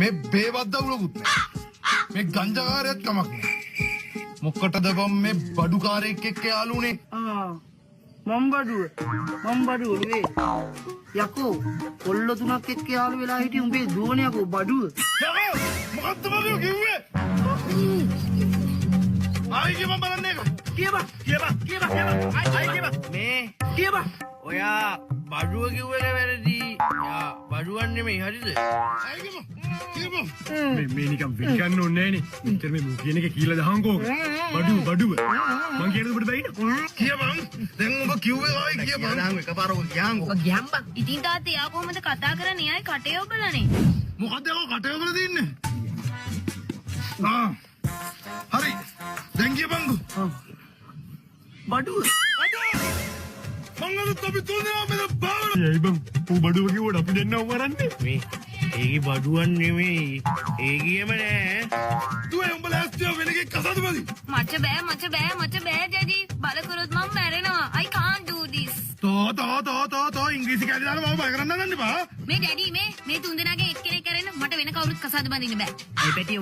මේ බේවද්ද උලකුත් නෑ මේ ගංජාකාරයත් කමක් නෑ මොකටද බම් මේ බඩුකාරයෙක් එක්ක යාළුනේ මම් බඩුව නේ යකෝ කොල්ල තුනක් එක්ක යාළු වෙලා හිටිය උඹේ දුවනේ යකෝ බඩුව මොකද්ද බඩුව කිව්වේ ආයි කියපන් බලන්න එක කියපන් මේ කියපන් ඔයා බඩුව කිව්වක වැරදි. යා බඩුවක් නෙමෙයි හරිද? ආයි කියපන් මේ නිකන් වෙන්න ඕනේ නෑනේ. මෙතන මේ මු කියන එක කියලා දහංකෝ. බඩුව. මං කියන දෙකට බයින. කියපන් දැන් ඔබ කිව්වේ ආයි කියපන් දාන්න එකපාරක් ගියාංගෝ. ගැම්බක්. ඉතින් තාත්තේ යා කොහමද කතා කරන්නේ? ආයි කටේ ඔබලානේ. මොකද්ද ඔය කටේ ඔබලා තින්නේ හරි දැන් කියපන්කෝ බඩුව මංගල තොපි තුන්දෙනා මෙතන බාවර ඒයි බං ඌ බඩුව කිව්වට අපි දෙන්නව මරන්නේ. මේ ඒකේ බඩුවක් නෙමෙයි. ඒකේම නෑ. දුවේ උඹලා ඇස්තිය වෙලගේ කසාද බදි මච බෑ ජජි. බල කරොත් මම මැරෙනවා. I can't do this. තෝ ඉංග්‍රීසි කැලේ දාලා මම බය කරන්න නෑ බා මේ ඩැඩි මේ තුන්දෙනාගේ එක්කෙනෙක් කරගෙන මට වෙන කවුරුත් කසාද බඳින්න බෑ. අයි පැටිය